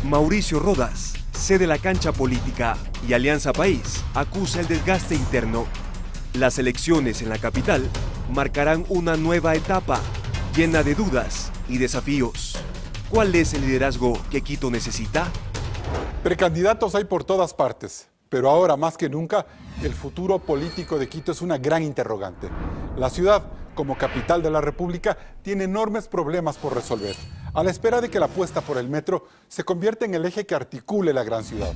Mauricio Rodas cede la cancha política y Alianza País acusa el desgaste interno. Las elecciones en la capital marcarán una nueva etapa llena de dudas y desafíos. ¿Cuál es el liderazgo que Quito necesita? Precandidatos hay por todas partes, pero ahora más que nunca, el futuro político de Quito es una gran interrogante. La ciudad, como capital de la República, tiene enormes problemas por resolver, a la espera de que la apuesta por el metro se convierta en el eje que articule la gran ciudad.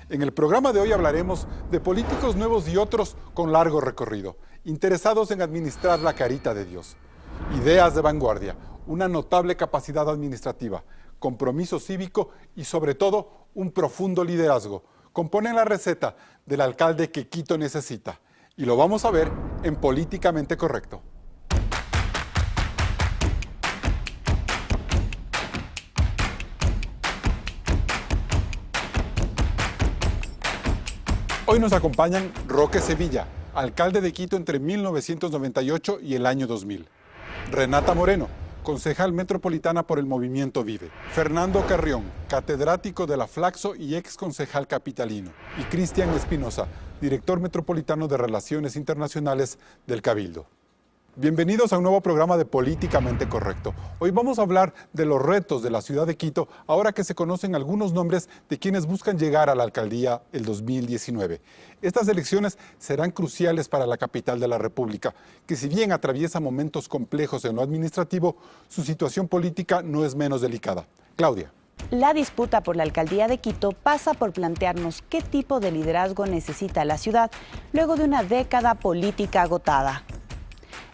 En el programa de hoy hablaremos de políticos nuevos y otros con largo recorrido, interesados en administrar la carita de Dios. Ideas de vanguardia, una notable capacidad administrativa, compromiso cívico y sobre todo un profundo liderazgo componen la receta del alcalde que Quito necesita. Y lo vamos a ver en Políticamente Correcto. Hoy nos acompañan Roque Sevilla, alcalde de Quito entre 1998 y el año 2000. Renata Moreno, concejal metropolitana por el Movimiento Vive. Fernando Carrión, catedrático de la Flaxo y ex concejal capitalino. Y Cristian Espinosa, director metropolitano de Relaciones Internacionales del Cabildo. Bienvenidos a un nuevo programa de Políticamente Correcto. Hoy vamos a hablar de los retos de la ciudad de Quito, ahora que se conocen algunos nombres de quienes buscan llegar a la alcaldía el 2019. Estas elecciones serán cruciales para la capital de la República, que si bien atraviesa momentos complejos en lo administrativo, su situación política no es menos delicada. Claudia. La disputa por la alcaldía de Quito pasa por plantearnos qué tipo de liderazgo necesita la ciudad luego de una década política agotada.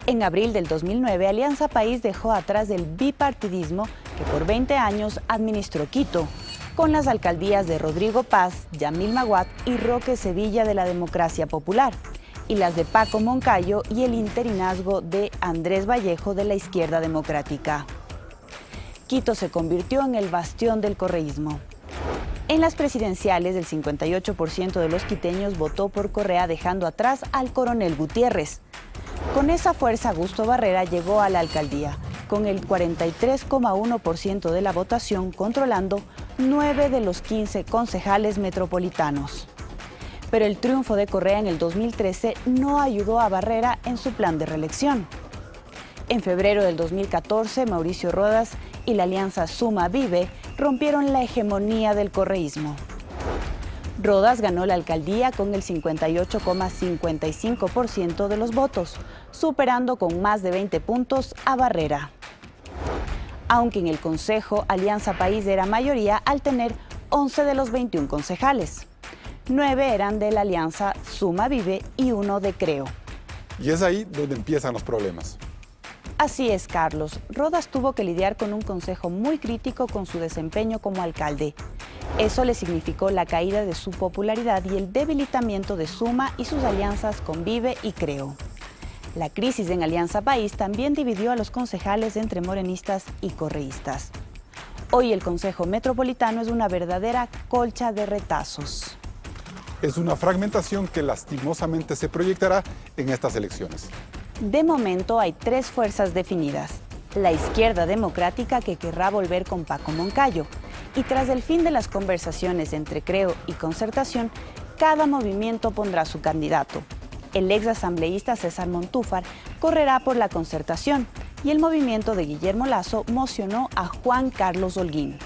En abril del 2009, Alianza País dejó atrás el bipartidismo que por 20 años administró Quito, con las alcaldías de Rodrigo Paz, Yamil Maguad y Roque Sevilla de la Democracia Popular, y las de Paco Moncayo y el interinazgo de Andrés Vallejo de la Izquierda Democrática. Quito se convirtió en el bastión del correísmo. En las presidenciales, el 58% de los quiteños votó por Correa, dejando atrás al coronel Gutiérrez. Con esa fuerza, Augusto Barrera llegó a la alcaldía, con el 43,1% de la votación, controlando 9 de los 15 concejales metropolitanos. Pero el triunfo de Correa en el 2013 no ayudó a Barrera en su plan de reelección. En febrero del 2014, Mauricio Rodas y la alianza Suma Vive rompieron la hegemonía del correísmo. Rodas ganó la alcaldía con el 58,55% de los votos, superando con más de 20 puntos a Barrera. Aunque en el Consejo, Alianza País era mayoría al tener 11 de los 21 concejales. 9 eran de la alianza Suma Vive y 1 de Creo. Y es ahí donde empiezan los problemas. Así es, Carlos. Rodas tuvo que lidiar con un consejo muy crítico con su desempeño como alcalde. Eso le significó la caída de su popularidad y el debilitamiento de Suma y sus alianzas con Vive y Creo. La crisis en Alianza País también dividió a los concejales entre morenistas y correístas. Hoy el Consejo Metropolitano es una verdadera colcha de retazos. Es una fragmentación que lastimosamente se proyectará en estas elecciones. De momento hay 3 fuerzas definidas. La Izquierda Democrática, que querrá volver con Paco Moncayo. Y tras el fin de las conversaciones entre Creo y Concertación, cada movimiento pondrá su candidato. El ex asambleísta César Montúfar correrá por la Concertación y el movimiento de Guillermo Lasso mocionó a Juan Carlos Holguín.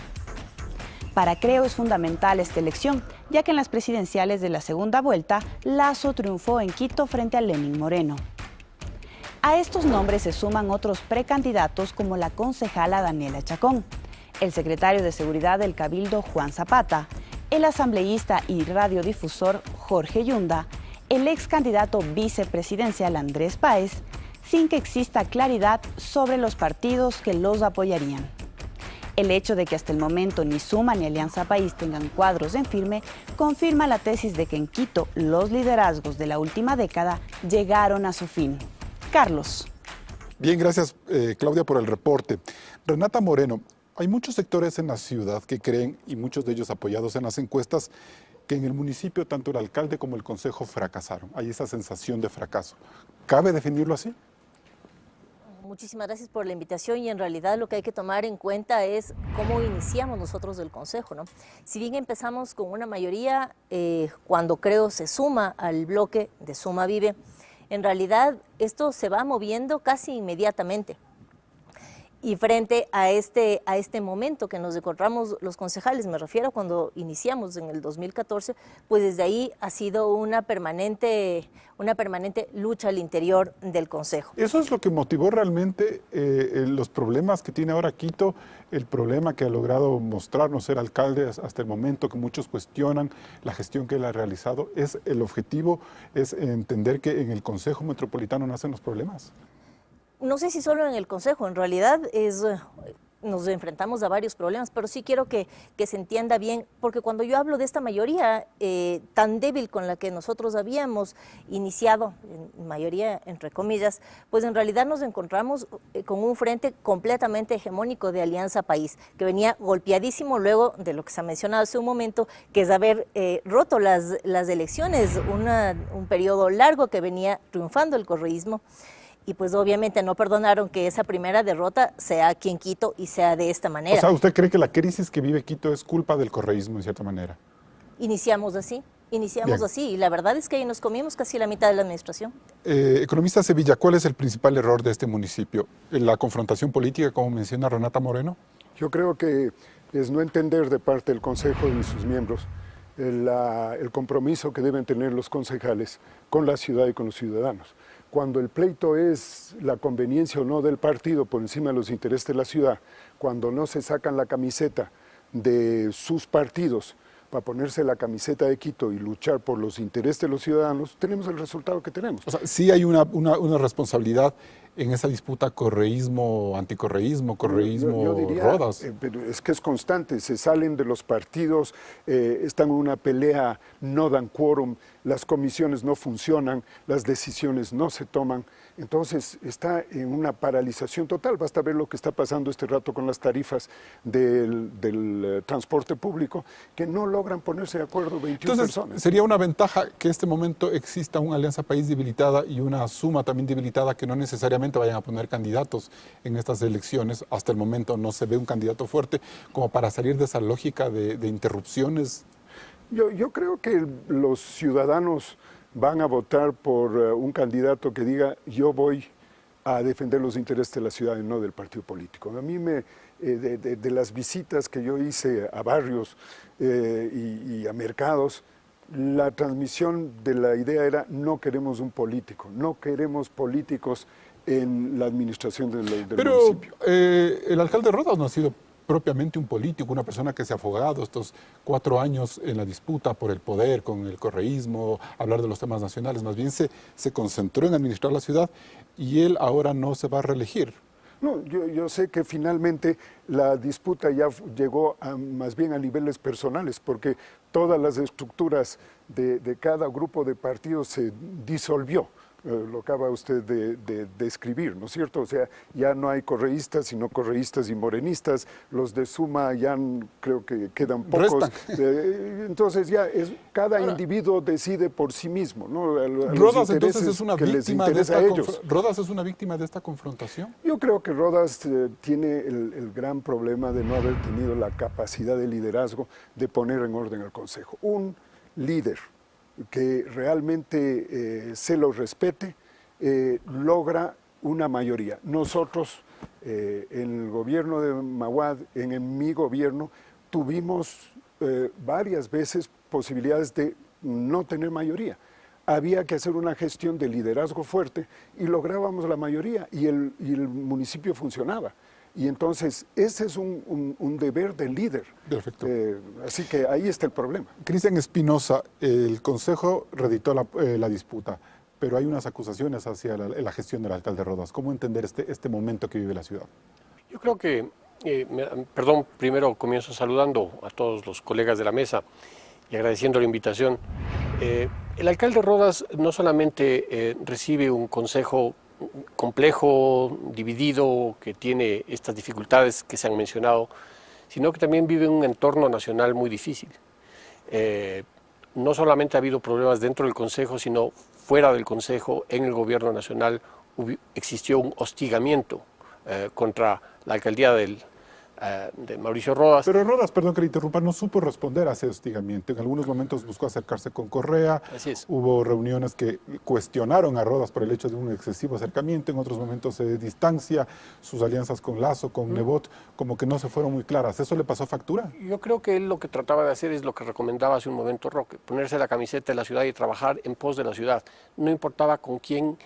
Para Creo es fundamental esta elección, ya que en las presidenciales de la segunda vuelta, Lasso triunfó en Quito frente a Lenín Moreno. A estos nombres se suman otros precandidatos como la concejala Daniela Chacón, el secretario de Seguridad del Cabildo Juan Zapata, el asambleísta y radiodifusor Jorge Yunda, el ex candidato vicepresidencial Andrés Páez, sin que exista claridad sobre los partidos que los apoyarían. El hecho de que hasta el momento ni Suma ni Alianza País tengan cuadros en firme confirma la tesis de que en Quito los liderazgos de la última década llegaron a su fin. Carlos. Bien, gracias Claudia por el reporte. Renata Moreno, hay muchos sectores en la ciudad que creen, y muchos de ellos apoyados en las encuestas, que en el municipio tanto el alcalde como el consejo fracasaron. Hay esa sensación de fracaso. ¿Cabe definirlo así? Muchísimas gracias por la invitación y en realidad lo que hay que tomar en cuenta es cómo iniciamos nosotros del Consejo, ¿no? Si bien empezamos con una mayoría, cuando creo se suma al bloque de Suma Vive, en realidad esto se va moviendo casi inmediatamente. Y frente a este momento que nos encontramos los concejales, me refiero a cuando iniciamos en el 2014, pues desde ahí ha sido una permanente lucha al interior del Consejo. Eso es lo que motivó realmente los problemas que tiene ahora Quito, el problema que ha logrado mostrarnos ser alcalde hasta el momento, que muchos cuestionan la gestión que él ha realizado. El objetivo es entender que en el Consejo Metropolitano nacen los problemas. No sé si solo en el Consejo, en realidad nos enfrentamos a varios problemas, pero sí quiero que se entienda bien, porque cuando yo hablo de esta mayoría tan débil con la que nosotros habíamos iniciado, mayoría entre comillas, pues en realidad nos encontramos con un frente completamente hegemónico de Alianza País, que venía golpeadísimo luego de lo que se ha mencionado hace un momento, que es haber roto las elecciones, un periodo largo que venía triunfando el correísmo. Y pues obviamente no perdonaron que esa primera derrota sea aquí en Quito y sea de esta manera. O sea, ¿usted cree que la crisis que vive Quito es culpa del correísmo en cierta manera? Iniciamos así y la verdad es que ahí nos comimos casi la mitad de la administración. Economista Sevilla, ¿cuál es el principal error de este municipio? ¿La confrontación política, como menciona Renata Moreno? Yo creo que es no entender de parte del Consejo y sus miembros el compromiso que deben tener los concejales con la ciudad y con los ciudadanos. Cuando el pleito es la conveniencia o no del partido por encima de los intereses de la ciudad, cuando no se sacan la camiseta de sus partidos para ponerse la camiseta de Quito y luchar por los intereses de los ciudadanos, tenemos el resultado que tenemos. O sea, sí hay una responsabilidad en esa disputa anticorreísmo, yo diría, Rodas. Pero es que es constante, se salen de los partidos, están en una pelea, no dan quórum, las comisiones no funcionan, las decisiones no se toman, entonces está en una paralización total. Basta ver lo que está pasando este rato con las tarifas del transporte público, que no logran ponerse de acuerdo 21 personas. Sería una ventaja que en este momento exista una Alianza País debilitada y una Suma también debilitada, que no necesariamente vayan a poner candidatos en estas elecciones. Hasta el momento no se ve un candidato fuerte como para salir de esa lógica de interrupciones. Yo creo que los ciudadanos van a votar por un candidato que diga: yo voy a defender los intereses de la ciudad y no del partido político. A mí de las visitas que yo hice a barrios y a mercados, la transmisión de la idea era: no queremos un político, no queremos políticos en la administración del municipio. El alcalde Rodas no ha sido propiamente un político, una persona que se ha afogado estos 4 años en la disputa por el poder con el correísmo, hablar de los temas nacionales. Más bien se concentró en administrar la ciudad y él ahora no se va a reelegir. No, yo sé que finalmente la disputa ya llegó más bien a niveles personales, porque todas las estructuras de cada grupo de partidos se disolvió. Lo acaba usted de describir, ¿no es cierto? O sea, ya no hay correístas, sino correístas y morenistas. Los de Suma ya creo que quedan pocos. Entonces ya cada individuo decide por sí mismo, ¿no? Rodas entonces es una víctima ¿Rodas es una víctima de esta confrontación? Yo creo que Rodas tiene el gran problema de no haber tenido la capacidad de liderazgo de poner en orden el Consejo. Un líder que realmente se lo respete, logra una mayoría. Nosotros, en el gobierno de Mahuad, en mi gobierno, tuvimos varias veces posibilidades de no tener mayoría. Había que hacer una gestión de liderazgo fuerte y lográbamos la mayoría y el municipio funcionaba. Y entonces ese es un deber del líder. Perfecto. Así que ahí está el problema. Cristian Espinosa, el Consejo reeditó la disputa, pero hay unas acusaciones hacia la gestión del alcalde Rodas. ¿Cómo entender este momento que vive la ciudad? Yo creo que, primero comienzo saludando a todos los colegas de la mesa y agradeciendo la invitación. El alcalde Rodas no solamente recibe un consejo complejo, dividido, que tiene estas dificultades que se han mencionado, sino que también vive en un entorno nacional muy difícil. No solamente ha habido problemas dentro del Consejo, sino fuera del Consejo, en el gobierno nacional, existió un hostigamiento contra la alcaldía de Mauricio Rodas. Pero Rodas, perdón que le interrumpa, no supo responder a ese hostigamiento. En algunos momentos buscó acercarse con Correa. Así es. Hubo reuniones que cuestionaron a Rodas por el hecho de un excesivo acercamiento. En otros momentos se distancia. Sus alianzas con Lasso, con Nebot, como que no se fueron muy claras. ¿Eso le pasó factura? Yo creo que él lo que trataba de hacer es lo que recomendaba hace un momento Roque, ponerse la camiseta de la ciudad y trabajar en pos de la ciudad. No importaba con quién,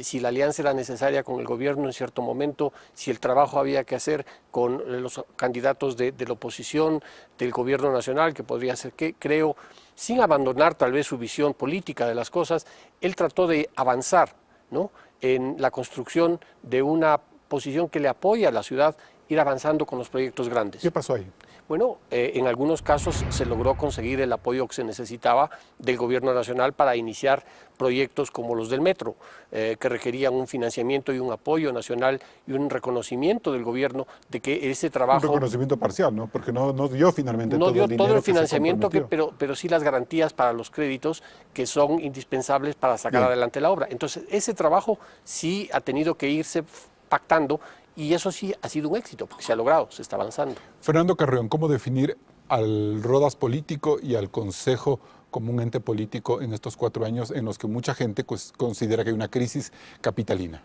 si la alianza era necesaria con el gobierno en cierto momento, si el trabajo había que hacer con los candidatos de la oposición, del gobierno nacional, que podría ser que, creo, sin abandonar tal vez su visión política de las cosas, él trató de avanzar, ¿no?, en la construcción de una posición que le apoya a la ciudad, ir avanzando con los proyectos grandes. ¿Qué pasó ahí? Bueno, en algunos casos se logró conseguir el apoyo que se necesitaba del gobierno nacional para iniciar proyectos como los del metro, que requerían un financiamiento y un apoyo nacional y un reconocimiento del gobierno de que ese trabajo... Un reconocimiento parcial, ¿no? Porque no dio finalmente no todo dio el dinero todo el que se financiamiento, comprometió. pero sí las garantías para los créditos que son indispensables para sacar Bien. adelante la obra. Entonces, ese trabajo sí ha tenido que irse pactando. Y eso sí ha sido un éxito, porque se ha logrado, se está avanzando. Fernando Carrión, ¿cómo definir al Rodas político y al Consejo como un ente político en estos 4 años en los que mucha gente considera que hay una crisis capitalina?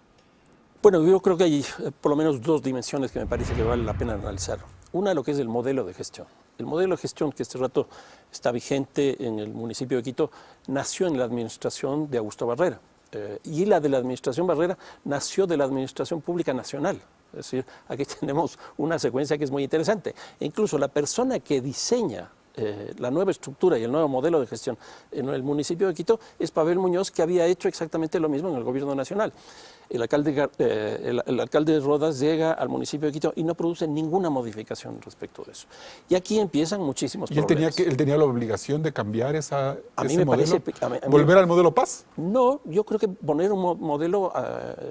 Bueno, yo creo que hay por lo menos 2 dimensiones que me parece que vale la pena analizar. Una, lo que es el modelo de gestión. El modelo de gestión que este rato está vigente en el municipio de Quito nació en la administración de Augusto Barrera. Y la de la administración Barrera nació de la administración pública nacional. Es decir, aquí tenemos una secuencia que es muy interesante. E incluso la persona que diseña la nueva estructura y el nuevo modelo de gestión en el municipio de Quito es Pavel Muñoz, que había hecho exactamente lo mismo en el gobierno nacional. El alcalde Rodas llega al municipio de Quito y no produce ninguna modificación respecto de eso. Y aquí empiezan muchísimos ¿Y él problemas. tenía la obligación de cambiar ese me modelo? parece- a mí- ¿Volver al modelo Paz? No, yo creo que poner un modelo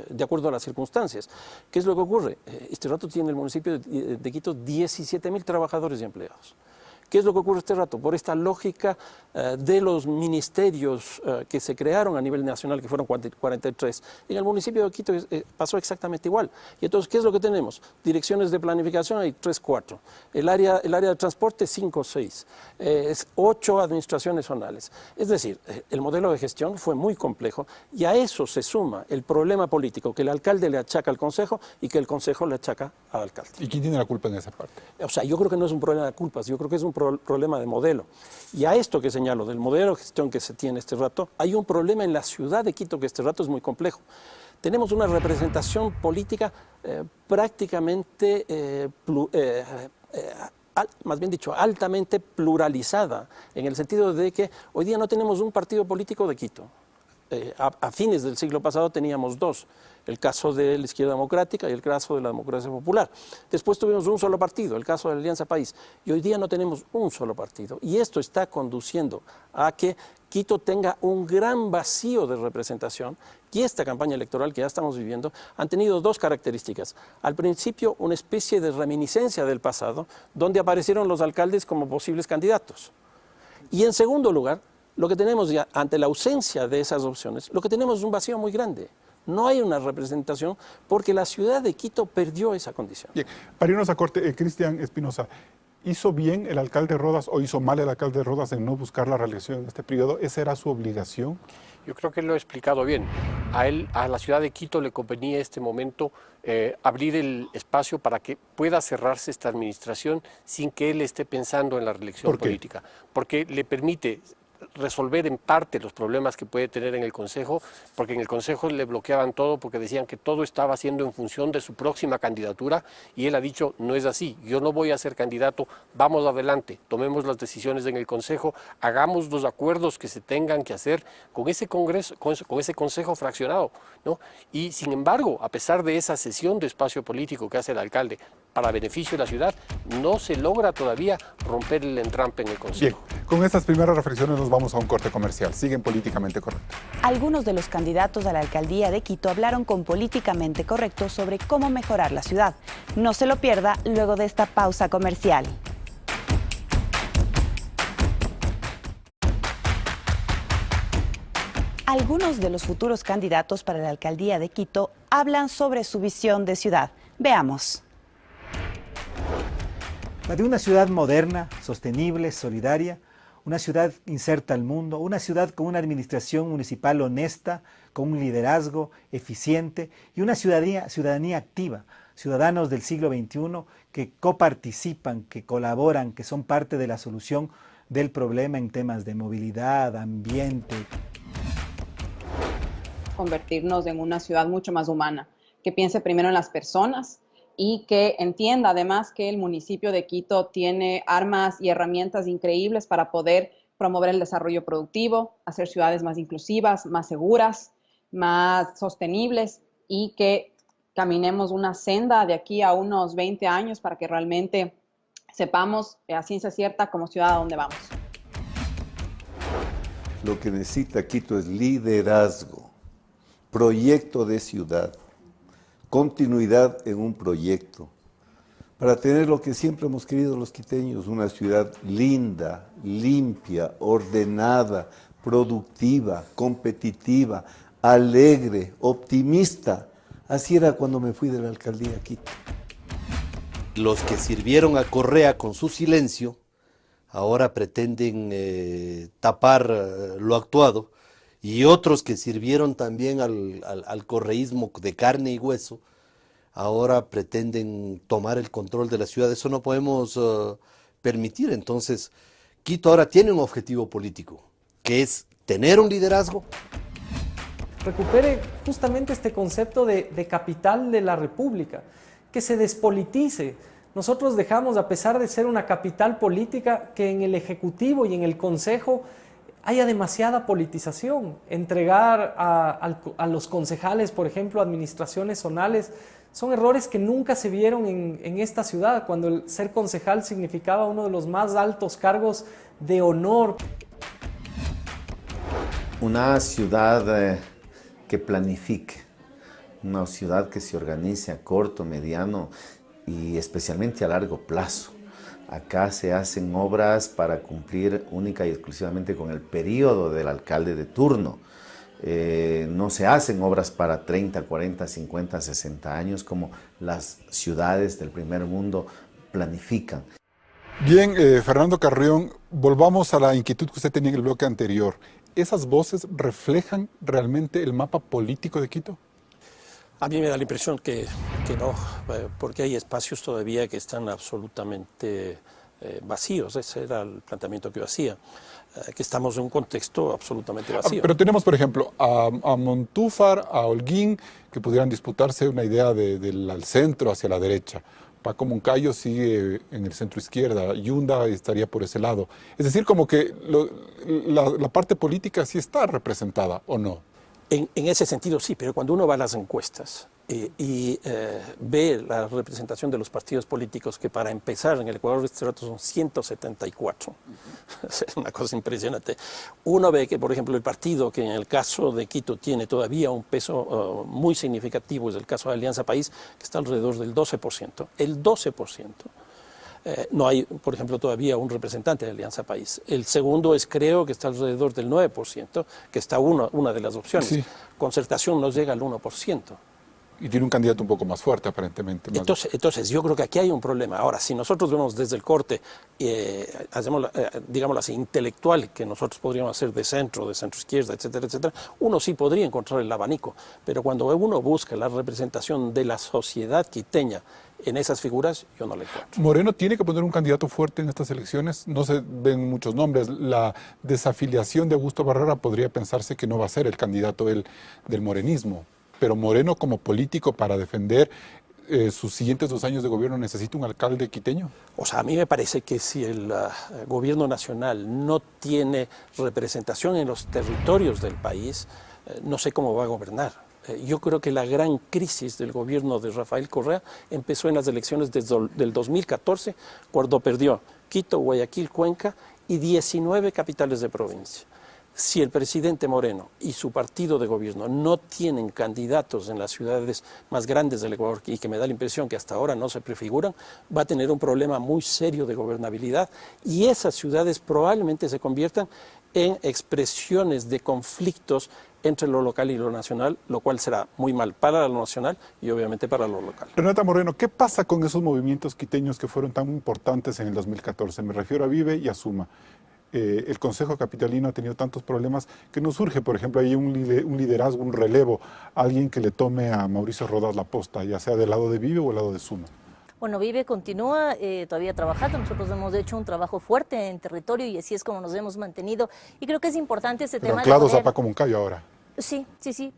de acuerdo a las circunstancias. ¿Qué es lo que ocurre? Este rato tiene el municipio de Quito 17.000 trabajadores y empleados. ¿Qué es lo que ocurre este rato? Por esta lógica de los ministerios que se crearon a nivel nacional, que fueron 43, en el municipio de Quito pasó exactamente igual. Y entonces, ¿qué es lo que tenemos? Direcciones de planificación hay 3, 4. El área de transporte 5, 6. 8 administraciones zonales. Es decir, el modelo de gestión fue muy complejo y a eso se suma el problema político que el alcalde le achaca al consejo y que el consejo le achaca al alcalde. ¿Y quién tiene la culpa en esa parte? O sea, yo creo que no es un problema de culpas, yo creo que es un problema de modelo. Y a esto que señalo, del modelo de gestión que se tiene este rato, hay un problema en la ciudad de Quito que este rato es muy complejo. Tenemos una representación política prácticamente, más bien dicho, altamente pluralizada, en el sentido de que hoy día no tenemos un partido político de Quito. A fines del siglo pasado teníamos 2, el caso de la Izquierda Democrática y el caso de la Democracia Popular. Después tuvimos un solo partido, el caso de la Alianza País, y hoy día no tenemos un solo partido. Y esto está conduciendo a que Quito tenga un gran vacío de representación, y esta campaña electoral que ya estamos viviendo han tenido 2 características. Al principio, una especie de reminiscencia del pasado, donde aparecieron los alcaldes como posibles candidatos. Y en segundo lugar, lo que tenemos ya, ante la ausencia de esas opciones, lo que tenemos es un vacío muy grande. No hay una representación porque la ciudad de Quito perdió esa condición. Bien, para irnos a corte, Cristian Espinosa, ¿hizo bien el alcalde Rodas o hizo mal el alcalde Rodas en no buscar la reelección en este periodo? ¿Esa era su obligación? Yo creo que él lo ha explicado bien. A la ciudad de Quito le convenía en este momento abrir el espacio para que pueda cerrarse esta administración sin que él esté pensando en la reelección política. Porque le permite resolver en parte los problemas que puede tener en el Consejo, porque en el Consejo le bloqueaban todo porque decían que todo estaba haciendo en función de su próxima candidatura y él ha dicho, no es así, yo no voy a ser candidato, vamos adelante, tomemos las decisiones en el Consejo, hagamos los acuerdos que se tengan que hacer con ese Congreso, con ese Consejo fraccionado, ¿no? Y sin embargo, a pesar de esa cesión de espacio político que hace el alcalde para beneficio de la ciudad, no se logra todavía romper el entrampe en el Consejo. Bien, con estas primeras reflexiones nos vamos a un corte comercial. Siguen Políticamente Correcto. Algunos de los candidatos a la alcaldía de Quito hablaron con Políticamente Correcto sobre cómo mejorar la ciudad. No se lo pierda luego de esta pausa comercial. Algunos de los futuros candidatos para la alcaldía de Quito hablan sobre su visión de ciudad. Veamos. La de una ciudad moderna, sostenible, solidaria, una ciudad inserta al mundo, una ciudad con una administración municipal honesta, con un liderazgo eficiente y una ciudadanía activa, ciudadanos del siglo XXI que coparticipan, que colaboran, que son parte de la solución del problema en temas de movilidad, ambiente. Convertirnos en una ciudad mucho más humana, que piense primero en las personas y que entienda además que el municipio de Quito tiene armas y herramientas increíbles para poder promover el desarrollo productivo, hacer ciudades más inclusivas, más seguras, más sostenibles y que caminemos una senda de aquí a unos 20 años para que realmente sepamos a ciencia cierta como ciudad a dónde vamos. Lo que necesita Quito es liderazgo, proyecto de ciudad, continuidad en un proyecto, para tener lo que siempre hemos querido los quiteños, una ciudad linda, limpia, ordenada, productiva, competitiva, alegre, optimista. Así era cuando me fui de la alcaldía a Quito. Los que sirvieron a Correa con su silencio, ahora pretenden tapar lo actuado, y otros que sirvieron también al correísmo de carne y hueso, ahora pretenden tomar el control de la ciudad. Eso no podemos permitir. Entonces, Quito ahora tiene un objetivo político, que es tener un liderazgo. Recupere justamente este concepto de capital de la República, que se despolitice. Nosotros dejamos, a pesar de ser una capital política, que en el Ejecutivo y en el Consejo haya demasiada politización. Entregar a los concejales, por ejemplo, administraciones zonales, son errores que nunca se vieron en esta ciudad, cuando el ser concejal significaba uno de los más altos cargos de honor. Una ciudad que planifique, una ciudad que se organice a corto, mediano y especialmente a largo plazo. Acá se hacen obras para cumplir única y exclusivamente con el periodo del alcalde de turno. No se hacen obras para 30, 40, 50, 60 años como las ciudades del primer mundo planifican. Bien, Fernando Carrión, volvamos a la inquietud que usted tenía en el bloque anterior. ¿Esas voces reflejan realmente el mapa político de Quito? A mí me da la impresión que no, porque hay espacios todavía que están absolutamente vacíos. Ese era el planteamiento que yo hacía, que estamos en un contexto absolutamente vacío. Pero tenemos, por ejemplo, a Montúfar, a Holguín, que pudieran disputarse una idea del centro hacia la derecha. Paco Moncayo sigue en el centro izquierda, Yunda estaría por ese lado. Es decir, como que la parte política sí está representada, ¿o no? En ese sentido sí, pero cuando uno va a las encuestas y ve la representación de los partidos políticos, que para empezar en el Ecuador de este rato son 174, es una cosa impresionante. Uno ve que, por ejemplo, el partido que en el caso de Quito tiene todavía un peso muy significativo es el caso de Alianza País, que está alrededor del 12%. El 12%. No hay, por ejemplo, todavía un representante de Alianza País. El segundo es, creo que está alrededor del 9%, que está una de las opciones. Sí. Concertación no llega al 1%. Y tiene un candidato un poco más fuerte, aparentemente. Entonces, yo creo que aquí hay un problema. Ahora, si nosotros vemos desde el corte, hacemos, digámoslo así, intelectual, que nosotros podríamos hacer de centro izquierda, etcétera, etcétera, uno sí podría encontrar el abanico. Pero cuando uno busca la representación de la sociedad quiteña en esas figuras, yo no le encuentro. Moreno tiene que poner un candidato fuerte en estas elecciones. No se ven muchos nombres. La desafiliación de Augusto Barrera podría pensarse que no va a ser el candidato del morenismo. Pero Moreno, como político, para defender sus siguientes 2 años de gobierno, ¿necesita un alcalde quiteño? O sea, a mí me parece que si el gobierno nacional no tiene representación en los territorios del país, no sé cómo va a gobernar. Yo creo que la gran crisis del gobierno de Rafael Correa empezó en las elecciones del 2014, cuando perdió Quito, Guayaquil, Cuenca y 19 capitales de provincia. Si el presidente Moreno y su partido de gobierno no tienen candidatos en las ciudades más grandes del Ecuador, y que me da la impresión que hasta ahora no se prefiguran, va a tener un problema muy serio de gobernabilidad, y esas ciudades probablemente se conviertan en expresiones de conflictos entre lo local y lo nacional, lo cual será muy mal para lo nacional y obviamente para lo local. Renata Moreno, ¿qué pasa con esos movimientos quiteños que fueron tan importantes en el 2014? Me refiero a Vive y a Suma. El Consejo Capitalino ha tenido tantos problemas que no surge, por ejemplo, ahí un liderazgo, un relevo, alguien que le tome a Mauricio Rodas la posta, ya sea del lado de Vive o del lado de Suma. Bueno, Vive continúa todavía trabajando. Nosotros hemos hecho un trabajo fuerte en territorio y así es como nos hemos mantenido. Y creo que es importante este tema. Pero anclados a Pacomuncayo ahora. Sí,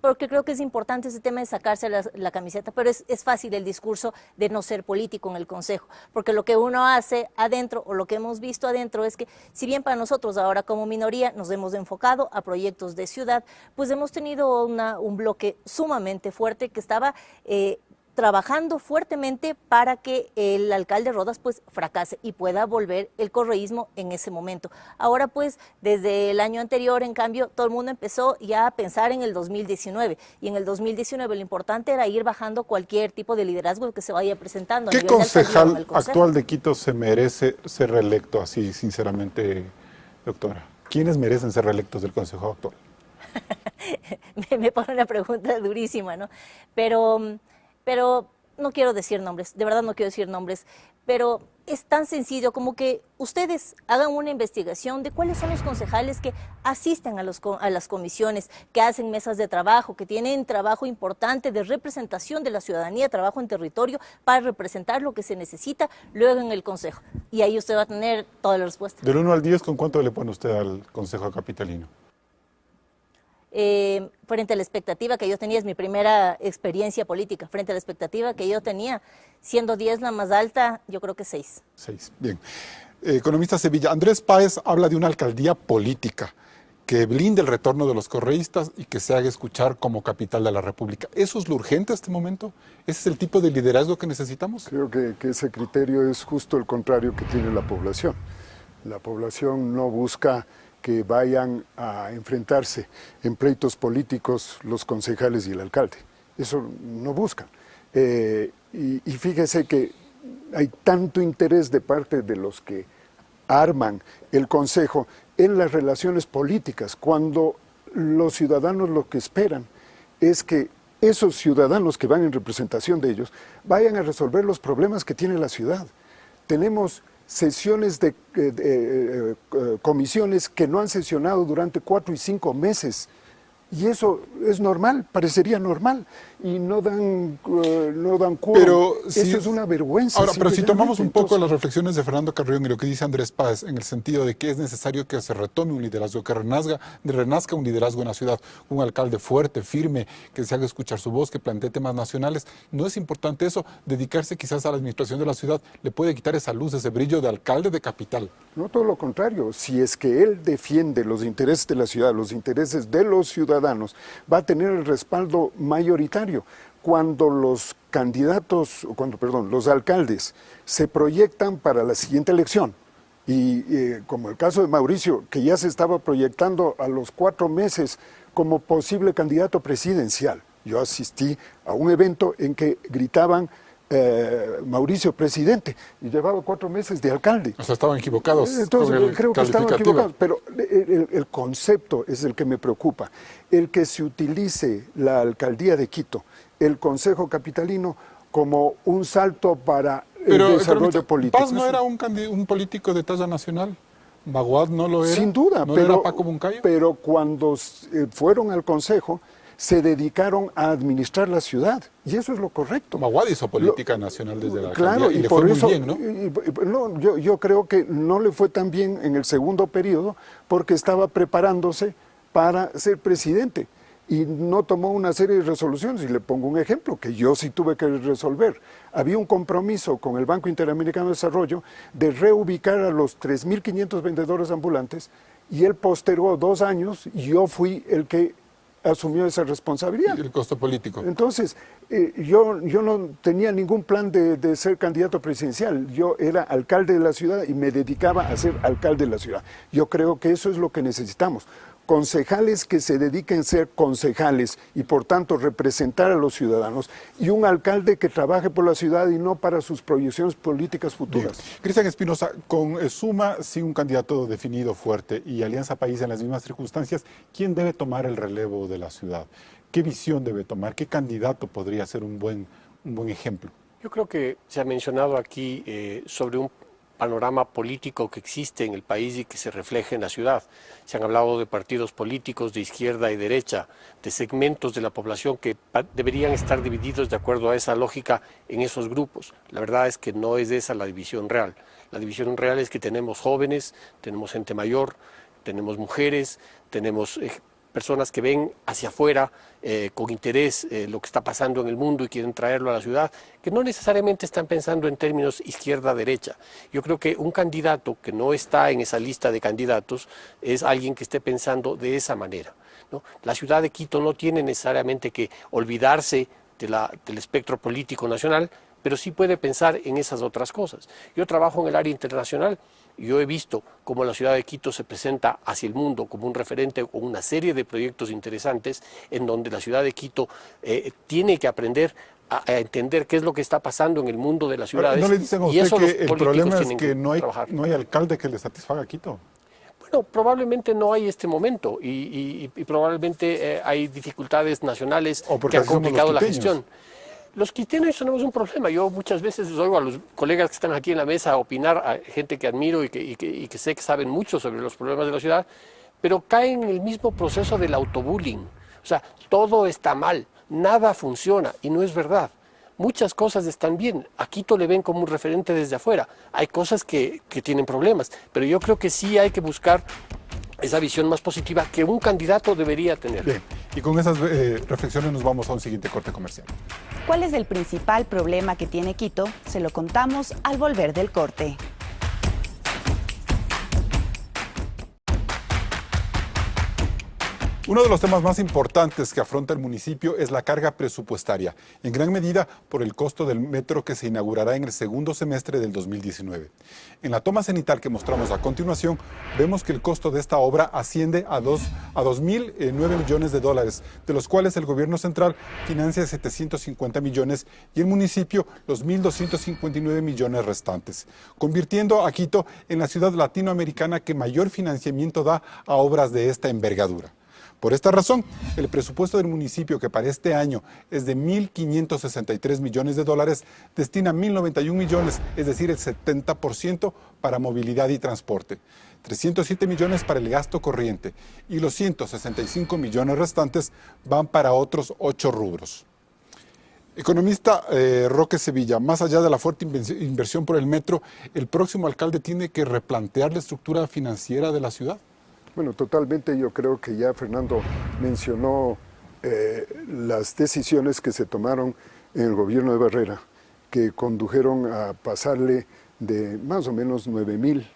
porque creo que es importante ese tema de sacarse la camiseta, pero es fácil el discurso de no ser político en el Consejo, porque lo que uno hace adentro o lo que hemos visto adentro es que si bien para nosotros ahora como minoría nos hemos enfocado a proyectos de ciudad, pues hemos tenido un bloque sumamente fuerte que estaba trabajando fuertemente para que el alcalde Rodas pues fracase y pueda volver el correísmo en ese momento. Ahora pues desde el año anterior, en cambio, todo el mundo empezó ya a pensar en el 2019 y en el 2019 lo importante era ir bajando cualquier tipo de liderazgo que se vaya presentando. ¿Qué concejal actual de Quito se merece ser reelecto así, sinceramente, doctora? ¿Quiénes merecen ser reelectos del Consejo actual? Me pone una pregunta durísima, ¿no? Pero no quiero decir nombres, de verdad no quiero decir nombres, pero es tan sencillo como que ustedes hagan una investigación de cuáles son los concejales que asisten a las comisiones, que hacen mesas de trabajo, que tienen trabajo importante de representación de la ciudadanía, trabajo en territorio para representar lo que se necesita luego en el Consejo. Y ahí usted va a tener toda la respuesta. Del 1 al 10, ¿con cuánto le pone usted al Consejo Capitalino? Frente a la expectativa que yo tenía, es mi primera experiencia política, frente a la expectativa que yo tenía, siendo 10 la más alta, yo creo que 6. 6, bien. Economista Sevilla, Andrés Páez habla de una alcaldía política que blinde el retorno de los correístas y que se haga escuchar como capital de la República. ¿Eso es lo urgente a este momento? ¿Ese es el tipo de liderazgo que necesitamos? Creo que ese criterio es justo el contrario que tiene la población. La población no busca que vayan a enfrentarse en pleitos políticos los concejales y el alcalde. Eso no buscan. Y fíjese que hay tanto interés de parte de los que arman el consejo en las relaciones políticas, cuando los ciudadanos lo que esperan es que esos ciudadanos que van en representación de ellos vayan a resolver los problemas que tiene la ciudad. Tenemos sesiones de comisiones que no han sesionado durante 4 y 5 meses. Y eso es normal, parecería normal, y no dan quórum. Pero eso es una vergüenza. Ahora, pero si tomamos un poco las reflexiones de Fernando Carrión y lo que dice Andrés Páez, en el sentido de que es necesario que se retome un liderazgo, que renazca un liderazgo en la ciudad, un alcalde fuerte, firme, que se haga escuchar su voz, que plantee temas nacionales, ¿no es importante eso? Dedicarse quizás a la administración de la ciudad le puede quitar esa luz, ese brillo de alcalde de capital. No, todo lo contrario. Si es que él defiende los intereses de la ciudad, los intereses de los ciudadanos, va a tener el respaldo mayoritario. Cuando los los alcaldes se proyectan para la siguiente elección, y como el caso de Mauricio, que ya se estaba proyectando a los 4 meses como posible candidato presidencial. Yo asistí a un evento en que gritaban Mauricio presidente, y llevaba 4 meses de alcalde. O sea, estaban equivocados. Entonces, creo que estaban equivocados, pero el concepto es el que me preocupa. El que se utilice la alcaldía de Quito, el Consejo Capitalino, como un salto para el desarrollo político. ¿Paz no era un político de talla nacional? ¿Baguad no lo era? Sin duda, ¿No era Paco Moncayo? Pero cuando fueron al Consejo, se dedicaron a administrar la ciudad, y eso es lo correcto. Baguad hizo política nacional desde la alcaldía, claro, y le por fue eso, muy bien, ¿no? No, yo creo que no le fue tan bien en el segundo periodo porque estaba preparándose para ser presidente y no tomó una serie de resoluciones. Y le pongo un ejemplo que yo sí tuve que resolver. Había un compromiso con el Banco Interamericano de Desarrollo de reubicar a los 3.500 vendedores ambulantes, y él postergó 2 años y yo fui el que asumió esa responsabilidad. Y el costo político. Entonces, yo no tenía ningún plan de ser candidato presidencial. Yo era alcalde de la ciudad y me dedicaba a ser alcalde de la ciudad. Yo creo que eso es lo que necesitamos. concejales que se dediquen a ser concejales y por tanto representar a los ciudadanos, y un alcalde que trabaje por la ciudad y no para sus proyecciones políticas futuras. Cristian Espinosa, con Suma sin un candidato definido fuerte y Alianza País en las mismas circunstancias, ¿quién debe tomar el relevo de la ciudad? ¿Qué visión debe tomar? ¿Qué candidato podría ser un buen ejemplo? Yo creo que se ha mencionado aquí sobre un panorama político que existe en el país y que se refleja en la ciudad. Se han hablado de partidos políticos de izquierda y derecha, de segmentos de la población que deberían estar divididos de acuerdo a esa lógica en esos grupos. La verdad es que no es esa la división real. La división real es que tenemos jóvenes, tenemos gente mayor, tenemos mujeres, tenemos personas que ven hacia afuera con interés lo que está pasando en el mundo y quieren traerlo a la ciudad, que no necesariamente están pensando en términos izquierda-derecha. Yo creo que un candidato que no está en esa lista de candidatos es alguien que esté pensando de esa manera, ¿no? La ciudad de Quito no tiene necesariamente que olvidarse del espectro político nacional, pero sí puede pensar en esas otras cosas. Yo trabajo en el área internacional. Yo he visto cómo la ciudad de Quito se presenta hacia el mundo como un referente con una serie de proyectos interesantes en donde la ciudad de Quito tiene que aprender a entender qué es lo que está pasando en el mundo de las ciudades. ¿No le dicen a usted que el problema es que no hay alcalde que le satisfaga a Quito? Bueno, probablemente no hay este momento y probablemente hay dificultades nacionales que han complicado la gestión. Los quiteños tenemos un problema. Yo muchas veces les oigo a los colegas que están aquí en la mesa opinar, a gente que admiro y que sé que saben mucho sobre los problemas de la ciudad, pero caen en el mismo proceso del autobullying. O sea, todo está mal, nada funciona, y no es verdad. Muchas cosas están bien. A Quito le ven como un referente desde afuera. Hay cosas que tienen problemas, pero yo creo que sí hay que buscar esa visión más positiva que un candidato debería tener. Bien, y con esas reflexiones nos vamos a un siguiente corte comercial. ¿Cuál es el principal problema que tiene Quito? Se lo contamos al volver del corte. Uno de los temas más importantes que afronta el municipio es la carga presupuestaria, en gran medida por el costo del metro que se inaugurará en el segundo semestre del 2019. En la toma cenital que mostramos a continuación, vemos que el costo de esta obra asciende a 2.009 millones de dólares, de los cuales el gobierno central financia 750 millones y el municipio los 1.259 millones restantes, convirtiendo a Quito en la ciudad latinoamericana que mayor financiamiento da a obras de esta envergadura. Por esta razón, el presupuesto del municipio, que para este año es de 1.563 millones de dólares, destina 1.091 millones, es decir, el 70% para movilidad y transporte, 307 millones para el gasto corriente y los 165 millones restantes van para otros 8 rubros. Economista Roque Sevilla, más allá de la fuerte inversión por el metro, ¿el próximo alcalde tiene que replantear la estructura financiera de la ciudad? Bueno, totalmente. Yo creo que ya Fernando mencionó las decisiones que se tomaron en el gobierno de Barrera, que condujeron a pasarle de más o menos 9.000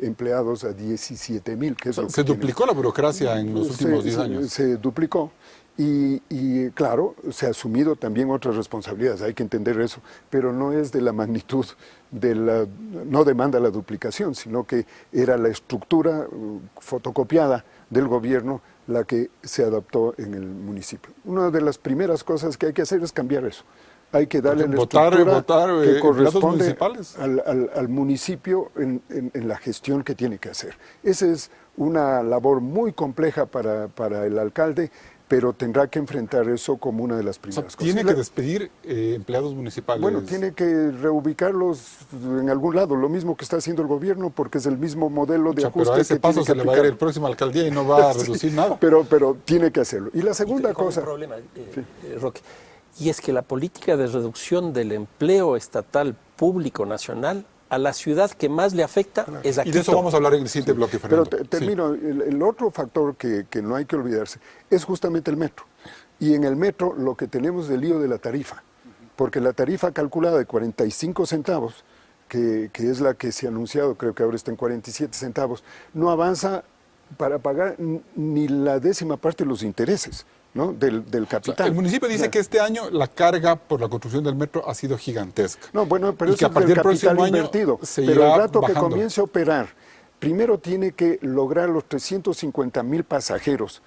empleados a 17.000. Que es lo que se duplicó la burocracia en los últimos 10 años. Se duplicó. Y claro, se ha asumido también otras responsabilidades, hay que entender eso, pero no es de la magnitud no demanda la duplicación, sino que era la estructura fotocopiada del gobierno la que se adaptó en el municipio. Una de las primeras cosas que hay que hacer es cambiar eso. Hay que darle la estructura que corresponde al municipio en la gestión que tiene que hacer. Esa es una labor muy compleja para el alcalde, pero tendrá que enfrentar eso como una de las primeras cosas. ¿Tiene que despedir empleados municipales? Bueno, tiene que reubicarlos en algún lado, lo mismo que está haciendo el gobierno, porque es el mismo modelo de ajuste. Pero a ese paso se le va a ir el próximo alcaldía y no va a reducir nada. Pero tiene que hacerlo. Y la segunda cosa... Un problema, Roque, y es que la política de reducción del empleo estatal público nacional a la ciudad que más le afecta es a Quito. Y de eso vamos a hablar en el siguiente bloque, Fernando. Pero termino, el otro factor que no hay que olvidarse es justamente el metro. Y en el metro lo que tenemos es el lío de la tarifa, porque la tarifa calculada de 45 centavos, que es la que se ha anunciado, creo que ahora está en 47 centavos, no avanza para pagar ni la 10ª parte de los intereses, ¿no? del capital. O sea, el municipio dice que este año la carga por la construcción del metro ha sido gigantesca. No, bueno, pero y que a partir del próximo año invertido. se pero irá el rato bajando. que comience a operar, Primero tiene que lograr los 350.000 pasajeros,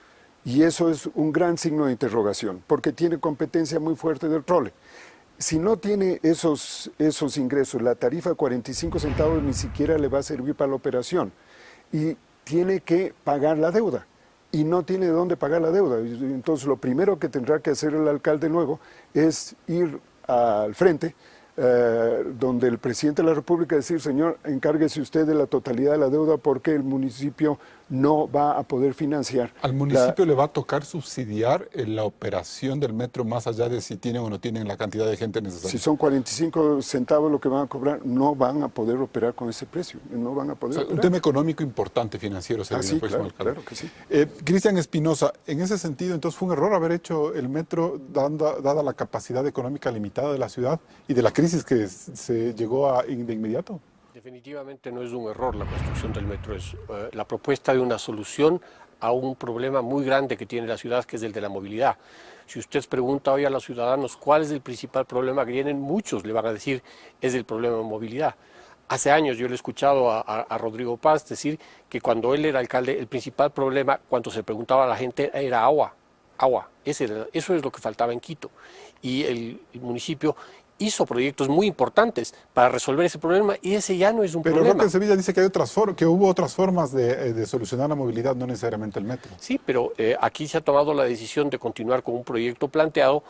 y eso es un gran signo de interrogación, porque tiene competencia muy fuerte del trole. Si no tiene esos ingresos, la tarifa de 45 centavos ni siquiera le va a servir para la operación. Y tiene que pagar la deuda. Y no tiene de dónde pagar la deuda. Entonces lo primero que tendrá que hacer el alcalde nuevo es ir al frente, donde el presidente de la República decir, señor, encárguese usted de la totalidad de la deuda porque el municipio no va a poder financiar. ¿Al municipio le va a tocar subsidiar la operación del metro más allá de si tienen o no tienen la cantidad de gente necesaria? Si son 45 centavos lo que van a cobrar, no van a poder operar con ese precio, no van a poder operar. Un tema económico importante, financiero, se viene el próximo alcalde. Claro que sí. Cristian Espinosa, en ese sentido, entonces fue un error haber hecho el metro dada la capacidad económica limitada de la ciudad y de la crisis que se llegó de inmediato. Definitivamente no es un error la construcción del metro, es la propuesta de una solución a un problema muy grande que tiene la ciudad, que es el de la movilidad. Si usted pregunta hoy a los ciudadanos cuál es el principal problema que tienen, muchos le van a decir es el problema de movilidad. Hace años yo le he escuchado a Rodrigo Paz decir que cuando él era alcalde el principal problema cuando se preguntaba a la gente era agua. Eso es lo que faltaba en Quito. Y el municipio hizo proyectos muy importantes para resolver ese problema y ese ya no es un problema. Pero Roque Sevilla dice que hubo otras formas de solucionar la movilidad, no necesariamente el metro. Sí, pero aquí se ha tomado la decisión de continuar con un proyecto planteado,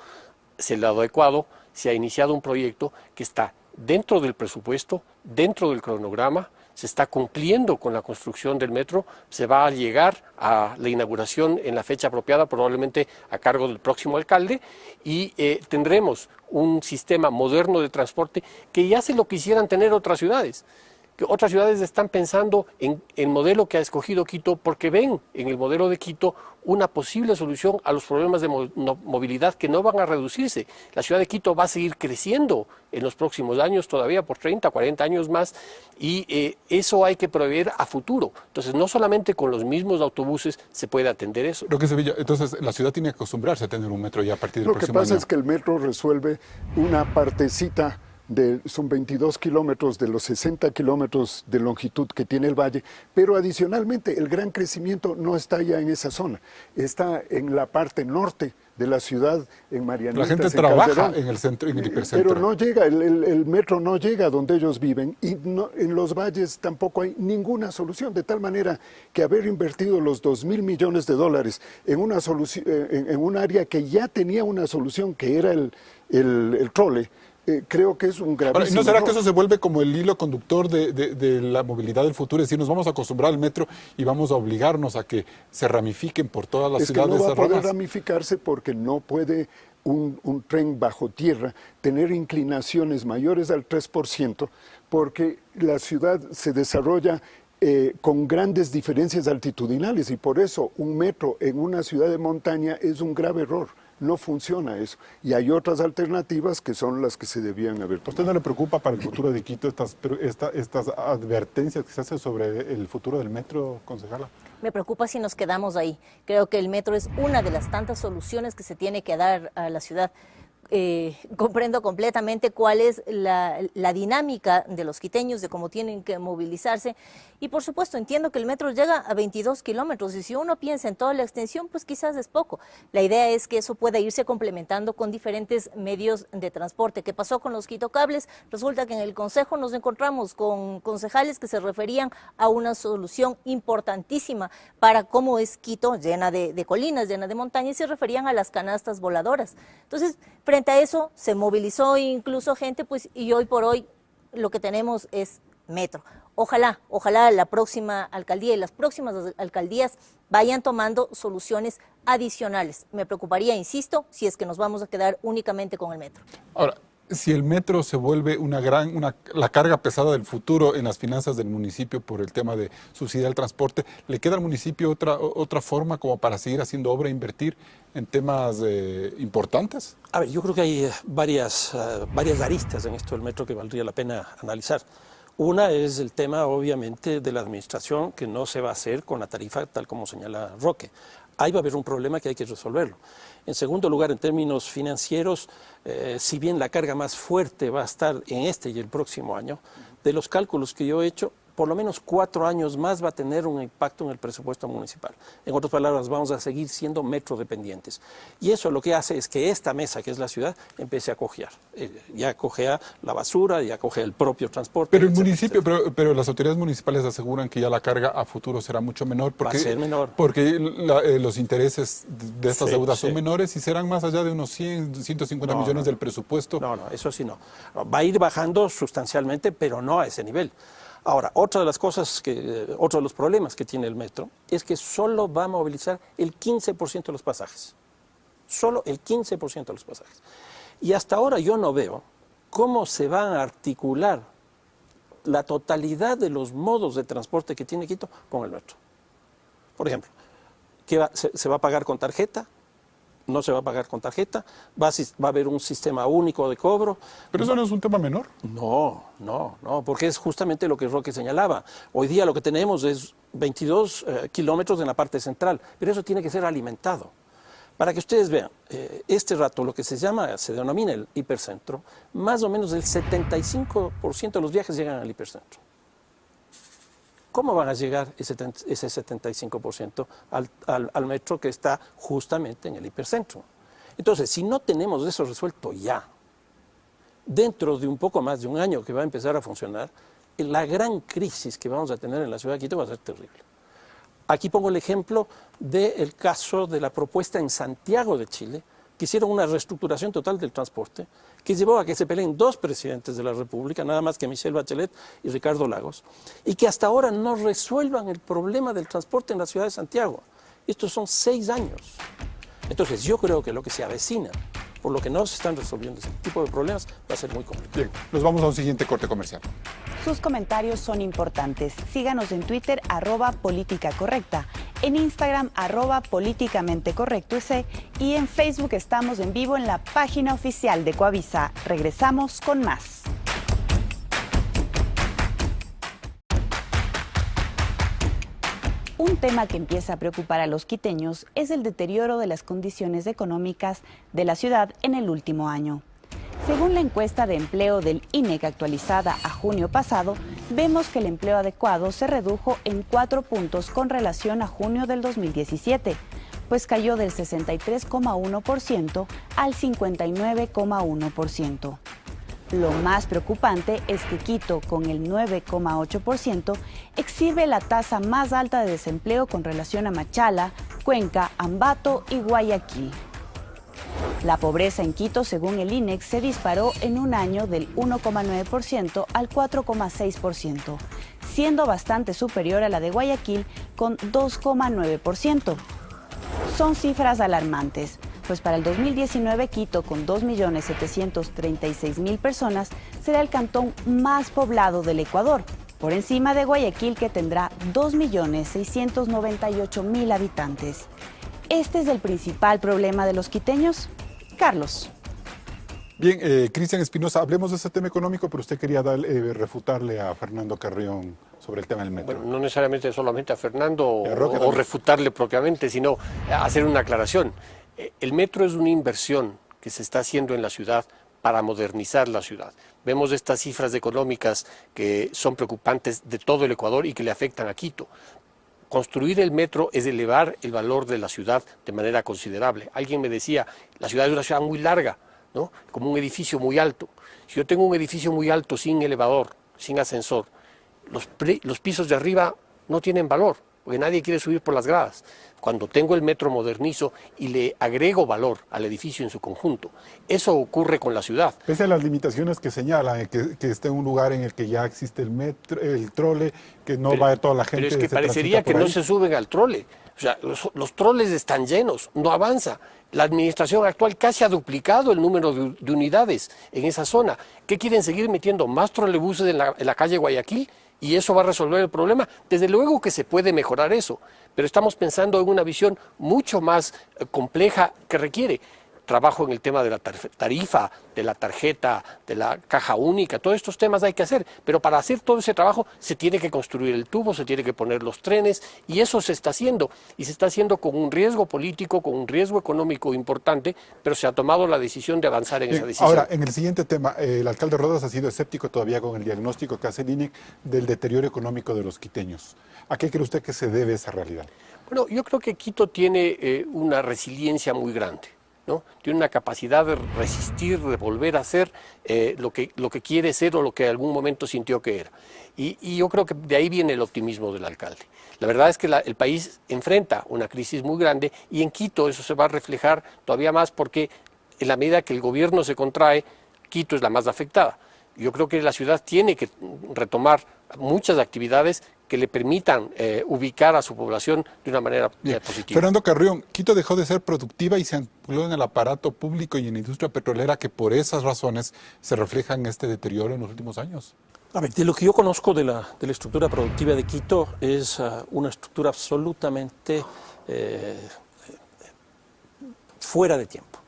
se le ha adecuado, se ha iniciado un proyecto que está dentro del presupuesto, dentro del cronograma, se está cumpliendo con la construcción del metro, se va a llegar a la inauguración en la fecha apropiada, probablemente a cargo del próximo alcalde, y tendremos un sistema moderno de transporte que ya se lo quisieran tener otras ciudades. Que otras ciudades están pensando en el modelo que ha escogido Quito porque ven en el modelo de Quito una posible solución a los problemas de movilidad que no van a reducirse. La ciudad de Quito va a seguir creciendo en los próximos años, todavía por 30, 40 años más, y eso hay que prever a futuro. Entonces, no solamente con los mismos autobuses se puede atender eso. Roque Sevilla, entonces la ciudad tiene que acostumbrarse a tener un metro ya a partir del próximo año. Lo que pasa es que el metro resuelve una partecita son 22 kilómetros de los 60 kilómetros de longitud que tiene el valle, pero adicionalmente el gran crecimiento no está ya en esa zona, está en la parte norte de la ciudad, en Marianitas. La gente trabaja en el centro, en el hipercentro. Pero no llega, el metro no llega a donde ellos viven y en los valles tampoco hay ninguna solución, de tal manera que haber invertido los 2.000 millones de dólares en una solución, en un área que ya tenía una solución que era el trole, creo que es un gravísimo Ahora, ¿no será error? que eso se vuelve como el hilo conductor de la movilidad del futuro? Es decir, nos vamos a acostumbrar al metro y vamos a obligarnos a que se ramifiquen por todas las ciudades. Es que no va a poder ramas. ramificarse porque no puede un tren bajo tierra tener inclinaciones mayores al 3%, porque la ciudad se desarrolla con grandes diferencias altitudinales y por eso un metro en una ciudad de montaña es un grave error. No funciona eso. Y hay otras alternativas que son las que se debían haber tomado. ¿A usted no le preocupa para el futuro de Quito estas advertencias que se hacen sobre el futuro del metro, concejala? Me preocupa si nos quedamos ahí. Creo que el metro es una de las tantas soluciones que se tiene que dar a la ciudad. Comprendo completamente cuál es la dinámica de los quiteños, de cómo tienen que movilizarse y por supuesto entiendo que el metro llega a 22 kilómetros y si uno piensa en toda la extensión pues quizás es poco. La idea es que eso pueda irse complementando con diferentes medios de transporte. ¿Qué pasó con los quitocables? Resulta que en el Consejo nos encontramos con concejales que se referían a una solución importantísima para cómo es Quito, llena de colinas, llena de montañas, y se referían a las canastas voladoras. Entonces, frente a eso se movilizó incluso gente, pues, y hoy por hoy lo que tenemos es metro. Ojalá la próxima alcaldía y las próximas alcaldías vayan tomando soluciones adicionales. Me preocuparía, insisto, si es que nos vamos a quedar únicamente con el metro. Ahora, si el metro se vuelve la carga pesada del futuro en las finanzas del municipio por el tema de subsidiar el transporte, ¿le queda al municipio otra forma como para seguir haciendo obra e invertir en temas importantes? A ver, yo creo que hay varias aristas en esto del metro que valdría la pena analizar. Una es el tema, obviamente, de la administración, que no se va a hacer con la tarifa tal como señala Roque. Ahí va a haber un problema que hay que resolverlo. En segundo lugar, en términos financieros, si bien la carga más fuerte va a estar en este y el próximo año, de los cálculos que yo he hecho, por lo menos 4 años más va a tener un impacto en el presupuesto municipal. En otras palabras, vamos a seguir siendo metro dependientes. Y eso lo que hace es que esta mesa, que es la ciudad, empiece a cojear. Ya cojea la basura, ya cojea el propio transporte. Pero el municipio, pero las autoridades municipales aseguran que ya la carga a futuro será mucho menor. Porque, va a ser menor. Porque los intereses de estas deudas son menores y serán más allá de unos 100, 150 millones del presupuesto. No, eso sí no. Va a ir bajando sustancialmente, pero no a ese nivel. Ahora, otra de las cosas, otro de los problemas que tiene el metro es que solo va a movilizar el 15% de los pasajes. Solo el 15% de los pasajes. Y hasta ahora yo no veo cómo se van a articular la totalidad de los modos de transporte que tiene Quito con el metro. Por ejemplo, ¿se va a pagar con tarjeta? No se va a pagar con tarjeta, va a haber un sistema único de cobro. ¿Pero eso no es un tema menor? No, porque es justamente lo que Roque señalaba. Hoy día lo que tenemos es 22 kilómetros en la parte central, pero eso tiene que ser alimentado. Para que ustedes vean, este rato lo que se denomina el hipercentro, más o menos el 75% de los viajes llegan al hipercentro. ¿Cómo van a llegar ese 75% al metro que está justamente en el hipercentro? Entonces, si no tenemos eso resuelto ya, dentro de un poco más de un año que va a empezar a funcionar, la gran crisis que vamos a tener en la ciudad de Quito va a ser terrible. Aquí pongo el ejemplo del caso de la propuesta en Santiago de Chile, que hicieron una reestructuración total del transporte, que llevó a que se peleen 2 presidentes de la República, nada más que Michelle Bachelet y Ricardo Lagos, y que hasta ahora no resuelvan el problema del transporte en la ciudad de Santiago. Estos son 6 años. Entonces yo creo que lo que se avecina, por lo que no se están resolviendo ese tipo de problemas, va a ser muy complicado. Bien, nos vamos a un siguiente corte comercial. Sus comentarios son importantes. Síganos en Twitter, @políticacorrecta, en Instagram, @políticamentecorrectoec, y en Facebook estamos en vivo en la página oficial de Coavisa. Regresamos con más. Un tema que empieza a preocupar a los quiteños es el deterioro de las condiciones económicas de la ciudad en el último año. Según la encuesta de empleo del INEC actualizada a junio pasado, vemos que el empleo adecuado se redujo en 4 puntos con relación a junio del 2017, pues cayó del 63,1% al 59,1%. Lo más preocupante es que Quito, con el 9,8%, exhibe la tasa más alta de desempleo con relación a Machala, Cuenca, Ambato y Guayaquil. La pobreza en Quito, según el INEC, se disparó en un año del 1,9% al 4,6%, siendo bastante superior a la de Guayaquil con 2,9%. Son cifras alarmantes, pues para el 2019 Quito, con 2.736.000 personas, será el cantón más poblado del Ecuador, por encima de Guayaquil, que tendrá 2.698.000 habitantes. ¿Este es el principal problema de los quiteños? Carlos. Bien, Cristian Espinosa, hablemos de ese tema económico, pero usted quería refutarle a Fernando Carrión sobre el tema del metro. Bueno, no necesariamente solamente a Fernando o refutarle propiamente, sino hacer una aclaración. El metro es una inversión que se está haciendo en la ciudad para modernizar la ciudad. Vemos estas cifras económicas que son preocupantes de todo el Ecuador y que le afectan a Quito. Construir el metro es elevar el valor de la ciudad de manera considerable. Alguien me decía, la ciudad es una ciudad muy larga, ¿no? Como un edificio muy alto. Si yo tengo un edificio muy alto sin elevador, sin ascensor, los pisos de arriba no tienen valor, porque nadie quiere subir por las gradas. Cuando tengo el metro, modernizo y le agrego valor al edificio en su conjunto. Eso ocurre con la ciudad. Pese a las limitaciones que señalan, que esté en un lugar en el que ya existe el metro, el trole, que no va toda la gente. Pero es que parecería que no se suben al trole. O sea, los troles están llenos, no avanza. La administración actual casi ha duplicado el número de unidades en esa zona. ¿Qué quieren seguir metiendo? ¿Más trolebuses en la calle Guayaquil? ¿Y eso va a resolver el problema? Desde luego que se puede mejorar eso, pero estamos pensando en una visión mucho más compleja que requiere trabajo en el tema de la tarifa, de la tarjeta, de la caja única, todos estos temas hay que hacer, pero para hacer todo ese trabajo se tiene que construir el tubo, se tiene que poner los trenes, y eso se está haciendo, y se está haciendo con un riesgo político, con un riesgo económico importante, pero se ha tomado la decisión de avanzar en esa decisión. Ahora, en el siguiente tema, el alcalde Rodas ha sido escéptico todavía con el diagnóstico que hace el INEC del deterioro económico de los quiteños. ¿A qué cree usted que se debe esa realidad? Bueno, yo creo que Quito tiene una resiliencia muy grande, ¿no? Tiene una capacidad de resistir, de volver a ser lo que quiere ser o lo que en algún momento sintió que era. Y yo creo que de ahí viene el optimismo del alcalde. La verdad es que el país enfrenta una crisis muy grande y en Quito eso se va a reflejar todavía más porque en la medida que el gobierno se contrae, Quito es la más afectada. Yo creo que la ciudad tiene que retomar muchas actividades que le permitan ubicar a su población de una manera positiva. Fernando Carrión, Quito dejó de ser productiva y se ancló en el aparato público y en la industria petrolera que por esas razones se refleja en este deterioro en los últimos años. A ver, de lo que yo conozco de la estructura productiva de Quito es una estructura absolutamente fuera de tiempo.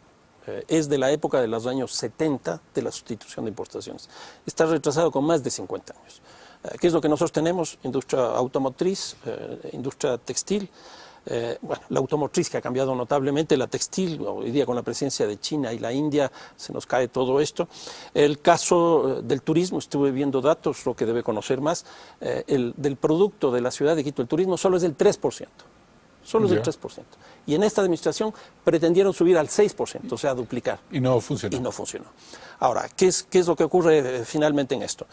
Es de la época de los años 70 de la sustitución de importaciones. Está retrasado con más de 50 años. ¿Qué es lo que nosotros tenemos? Industria automotriz, industria textil. Bueno, la automotriz que ha cambiado notablemente, la textil, hoy día con la presencia de China y la India se nos cae todo esto. El caso del turismo, estuve viendo datos, lo que debe conocer más, del producto de la ciudad de Quito, el turismo solo es del 3%. Solo es del 3%. Y en esta administración pretendieron subir al 6%, o sea, duplicar. Y no funcionó. Y no funcionó. Ahora, ¿qué es lo que ocurre finalmente en esto?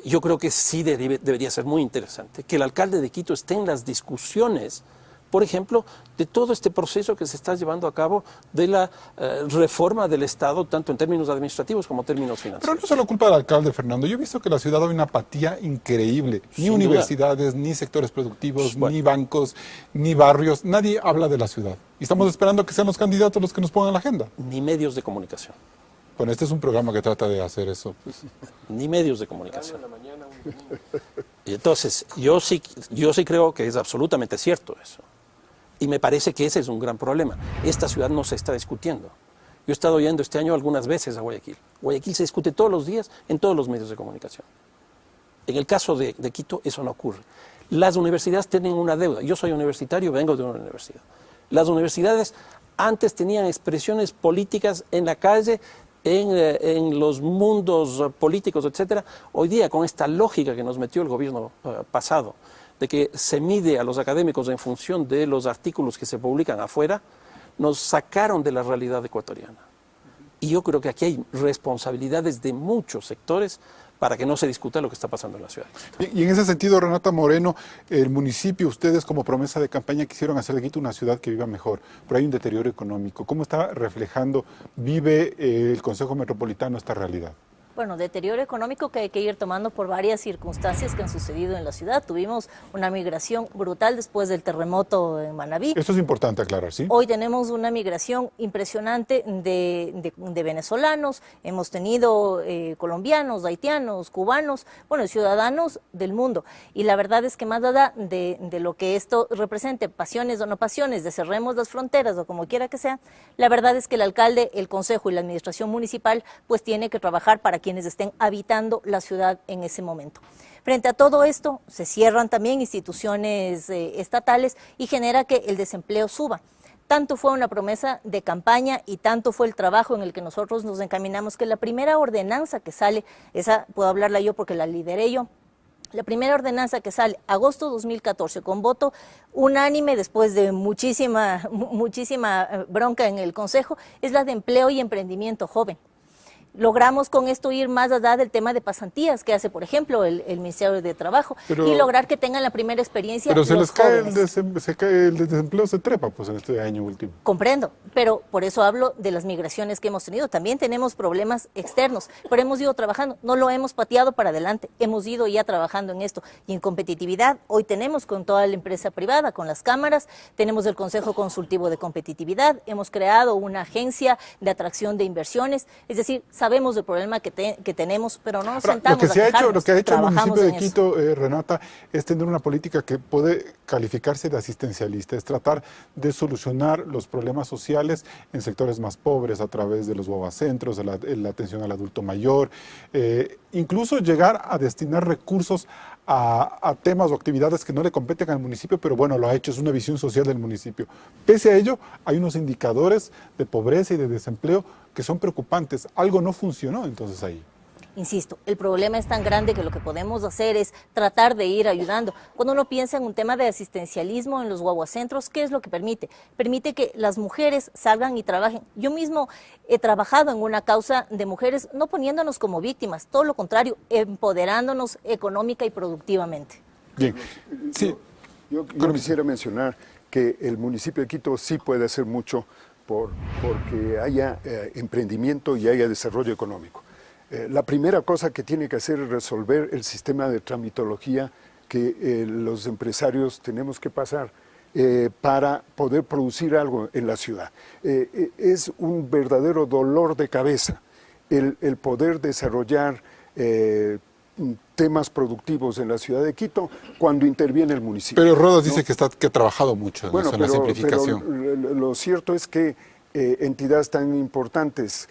Yo creo que sí debería ser muy interesante que el alcalde de Quito esté en las discusiones, por ejemplo, de todo este proceso que se está llevando a cabo de la reforma del Estado, tanto en términos administrativos como en términos financieros. Pero no solo culpa del alcalde, Fernando. Yo he visto que la ciudad hay una apatía increíble. Ni Sin universidades, ni sectores productivos, ni bancos, ni barrios. Nadie habla de la ciudad. Y estamos esperando que sean los candidatos los que nos pongan la agenda. Ni medios de comunicación. Bueno, este es un programa que trata de hacer eso. Ni medios de comunicación. Y entonces, yo sí creo que es absolutamente cierto eso. Y me parece que ese es un gran problema. Esta ciudad no se está discutiendo. Yo he estado yendo este año algunas veces a Guayaquil. Guayaquil se discute todos los días en todos los medios de comunicación. En el caso de Quito, eso no ocurre. Las universidades tienen una deuda. Yo soy universitario, vengo de una universidad. Las universidades antes tenían expresiones políticas en la calle, en los mundos políticos, etcétera. Hoy día, con esta lógica que nos metió el gobierno pasado, de que se mide a los académicos en función de los artículos que se publican afuera, nos sacaron de la realidad ecuatoriana. Y yo creo que aquí hay responsabilidades de muchos sectores para que no se discuta lo que está pasando en la ciudad. Y en ese sentido, Renata Moreno, el municipio, ustedes como promesa de campaña quisieron hacer de Quito una ciudad que viva mejor, pero hay un deterioro económico. ¿Cómo está reflejando, vive el Consejo Metropolitano esta realidad? Bueno, deterioro económico que hay que ir tomando por varias circunstancias que han sucedido en la ciudad. Tuvimos una migración brutal después del terremoto en Manabí. Esto es importante aclarar, ¿sí? Hoy tenemos una migración impresionante de venezolanos, hemos tenido colombianos, haitianos, cubanos, bueno, ciudadanos del mundo. Y la verdad es que más allá de lo que esto represente, pasiones o no pasiones, de cerremos las fronteras o como quiera que sea, la verdad es que el alcalde, el consejo y la administración municipal pues tiene que trabajar para quienes estén habitando la ciudad en ese momento. Frente a todo esto, se cierran también instituciones estatales y genera que el desempleo suba. Tanto fue una promesa de campaña y tanto fue el trabajo en el que nosotros nos encaminamos que la primera ordenanza que sale, esa puedo hablarla yo porque la lideré yo, la primera ordenanza que sale, agosto 2014, con voto unánime después de muchísima bronca en el Consejo, es la de empleo y emprendimiento joven. Logramos con esto ir más allá del tema de pasantías que hace, por ejemplo, el Ministerio de Trabajo, y lograr que tengan la primera experiencia los jóvenes. Pero el desempleo se trepa pues en este año último. Comprendo, pero por eso hablo de las migraciones que hemos tenido. También tenemos problemas externos, pero hemos ido trabajando, no lo hemos pateado para adelante, hemos ido ya trabajando en esto. Y en competitividad, hoy tenemos con toda la empresa privada, con las cámaras, tenemos el Consejo Consultivo de Competitividad, hemos creado una agencia de atracción de inversiones, es decir, sabemos el problema que tenemos, pero no nos Ahora, sentamos lo que a quejarnos, lo que ha hecho el trabajamos municipio de en eso. Quito, Renata, es tener una política que puede calificarse de asistencialista, es tratar de solucionar los problemas sociales en sectores más pobres a través de los guaguacentros, de la atención al adulto mayor, incluso llegar a destinar recursos a temas o actividades que no le competen al municipio, pero bueno, lo ha hecho, es una visión social del municipio. Pese a ello, hay unos indicadores de pobreza y de desempleo que son preocupantes. Algo no funcionó entonces ahí. Insisto, el problema es tan grande que lo que podemos hacer es tratar de ir ayudando. Cuando uno piensa en un tema de asistencialismo en los guaguacentros, ¿qué es lo que permite? Permite que las mujeres salgan y trabajen. Yo mismo he trabajado en una causa de mujeres, no poniéndonos como víctimas, todo lo contrario, empoderándonos económica y productivamente. Bien, sí. Yo quisiera mencionar que el municipio de Quito sí puede hacer mucho porque haya emprendimiento y haya desarrollo económico. La primera cosa que tiene que hacer es resolver el sistema de tramitología que los empresarios tenemos que pasar para poder producir algo en la ciudad. Es un verdadero dolor de cabeza el poder desarrollar temas productivos en la ciudad de Quito cuando interviene el municipio. Pero Rodas dice que ha trabajado mucho en, bueno, eso, en la simplificación. Pero lo cierto es que entidades tan importantes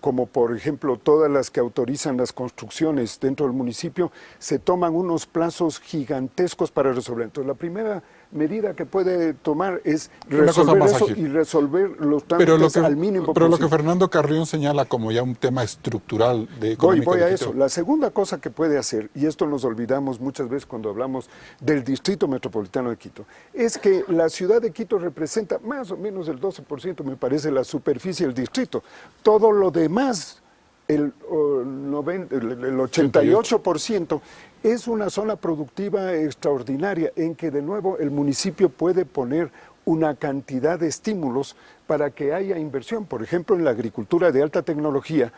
como por ejemplo todas las que autorizan las construcciones dentro del municipio se toman unos plazos gigantescos para resolver. Entonces la primera medida que puede tomar es resolver eso y resolver los trámites al mínimo pero posible. lo que Fernando Carrión señala como ya un tema estructural de económica Voy a de Quito. eso. La segunda cosa que puede hacer, y esto nos olvidamos muchas veces cuando hablamos del Distrito Metropolitano de Quito, es que la ciudad de Quito representa más o menos el 12%, me parece, la superficie del distrito. Todo lo demás, el 88%, es una zona productiva extraordinaria en que de nuevo el municipio puede poner una cantidad de estímulos para que haya inversión, por ejemplo en la agricultura de alta tecnología,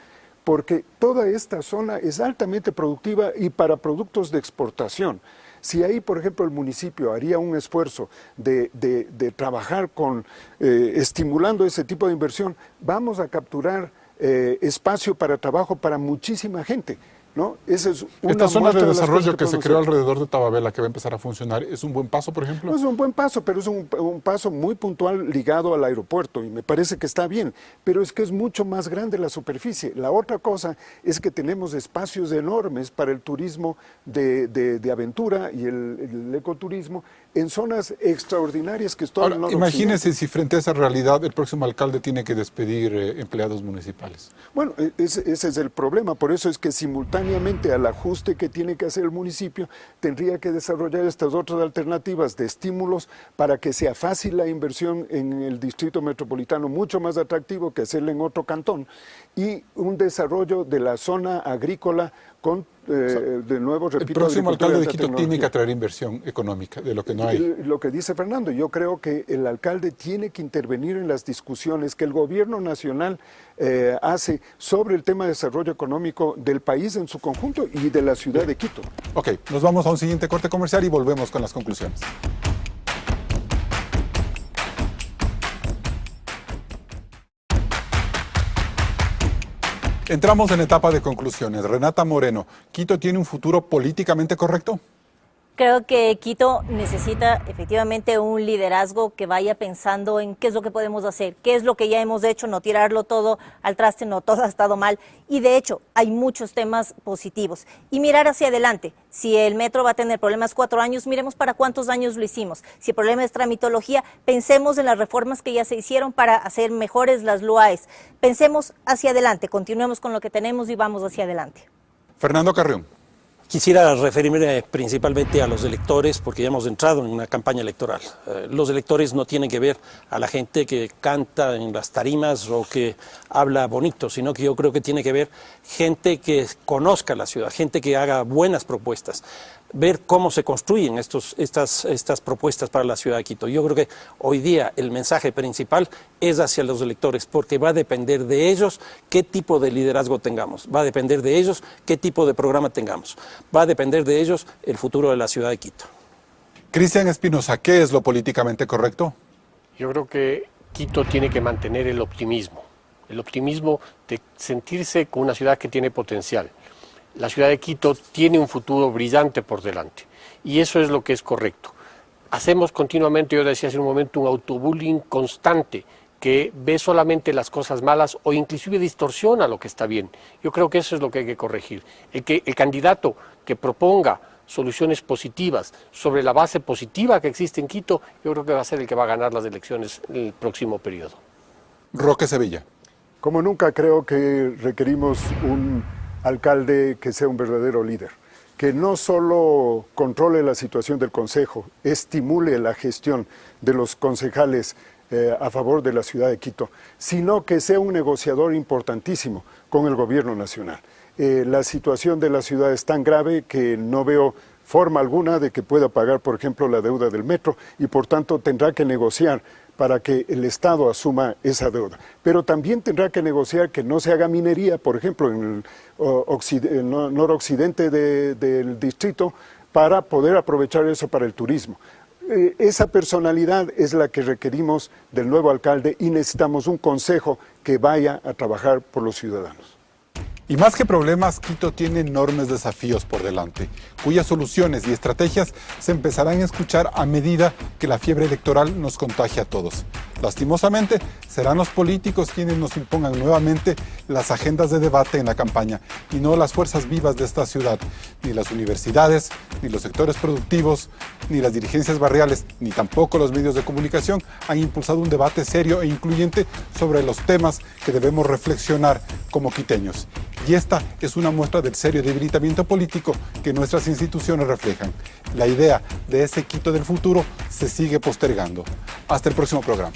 porque toda esta zona es altamente productiva y para productos de exportación. Si ahí, por ejemplo, el municipio haría un esfuerzo de trabajar estimulando ese tipo de inversión, vamos a capturar espacio para trabajo para muchísima gente, ¿no? Esa es Esta zona de desarrollo que se creó hacer. alrededor de Tababela, que va a empezar a funcionar, ¿es un buen paso, por ejemplo? No es un buen paso, pero es un paso muy puntual ligado al aeropuerto y me parece que está bien, pero es que es mucho más grande la superficie. La otra cosa es que tenemos espacios enormes para el turismo de aventura y el ecoturismo en zonas extraordinarias que están. Ahora, imagínese si frente a esa realidad el próximo alcalde tiene que despedir empleados municipales. Bueno, ese es el problema, por eso es que simultáneamente al ajuste que tiene que hacer el municipio, tendría que desarrollar estas otras alternativas de estímulos para que sea fácil la inversión en el distrito metropolitano, mucho más atractivo que hacerla en otro cantón, y un desarrollo de la zona agrícola con, de nuevo, repito, el próximo alcalde de Quito tecnología. tiene que atraer inversión económica, de lo que no hay. Lo que dice Fernando, yo creo que el alcalde tiene que intervenir en las discusiones que el gobierno nacional hace sobre el tema de desarrollo económico del país en su conjunto y de la ciudad de Quito. Ok, nos vamos a un siguiente corte comercial y volvemos con las conclusiones. Entramos en etapa de conclusiones. Renata Moreno, ¿Quito tiene un futuro políticamente correcto? Creo que Quito necesita efectivamente un liderazgo que vaya pensando en qué es lo que podemos hacer, qué es lo que ya hemos hecho, no tirarlo todo al traste, no todo ha estado mal. Y de hecho hay muchos temas positivos. Y mirar hacia adelante. Si el metro va a tener problemas 4 años, miremos para cuántos años lo hicimos. Si el problema es tramitología, pensemos en las reformas que ya se hicieron para hacer mejores las LUAES. Pensemos hacia adelante, continuemos con lo que tenemos y vamos hacia adelante. Fernando Carrión. Quisiera referirme principalmente a los electores, porque ya hemos entrado en una campaña electoral. Los electores no tienen que ver a la gente que canta en las tarimas o que habla bonito, sino que yo creo que tiene que ver gente que conozca la ciudad, gente que haga buenas propuestas, ver cómo se construyen estas propuestas para la ciudad de Quito. Yo creo que hoy día el mensaje principal es hacia los electores, porque va a depender de ellos qué tipo de liderazgo tengamos, va a depender de ellos qué tipo de programa tengamos, va a depender de ellos el futuro de la ciudad de Quito. Cristian Espinosa, ¿qué es lo políticamente correcto? Yo creo que Quito tiene que mantener el optimismo el optimismo de sentirse con una ciudad que tiene potencial. La ciudad de Quito tiene un futuro brillante por delante y eso es lo que es correcto. Hacemos continuamente, yo decía hace un momento, un autobullying constante que ve solamente las cosas malas o inclusive distorsiona lo que está bien. Yo creo que eso es lo que hay que corregir. El candidato que proponga soluciones positivas sobre la base positiva que existe en Quito, yo creo que va a ser el que va a ganar las elecciones en el próximo periodo. Roque Sevilla. Como nunca creo que requerimos un alcalde que sea un verdadero líder, que no solo controle la situación del Consejo, estimule la gestión de los concejales a favor de la ciudad de Quito, sino que sea un negociador importantísimo con el gobierno nacional. La situación de la ciudad es tan grave que no veo forma alguna de que pueda pagar, por ejemplo, la deuda del metro y por tanto tendrá que negociar para que el Estado asuma esa deuda. Pero también tendrá que negociar que no se haga minería, por ejemplo, en el noroccidente del distrito, para poder aprovechar eso para el turismo. Esa personalidad es la que requerimos del nuevo alcalde y necesitamos un consejo que vaya a trabajar por los ciudadanos. Y más que problemas, Quito tiene enormes desafíos por delante, cuyas soluciones y estrategias se empezarán a escuchar a medida que la fiebre electoral nos contagie a todos. Lastimosamente, serán los políticos quienes nos impongan nuevamente las agendas de debate en la campaña y no las fuerzas vivas de esta ciudad. Ni las universidades, ni los sectores productivos, ni las dirigencias barriales, ni tampoco los medios de comunicación han impulsado un debate serio e incluyente sobre los temas que debemos reflexionar como quiteños. Y esta es una muestra del serio debilitamiento político que nuestras instituciones reflejan. La idea de ese Quito del futuro se sigue postergando. Hasta el próximo programa.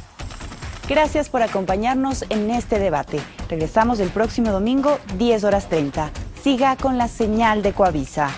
Gracias por acompañarnos en este debate. Regresamos el próximo domingo, 10:30. Siga con la señal de Coavisa.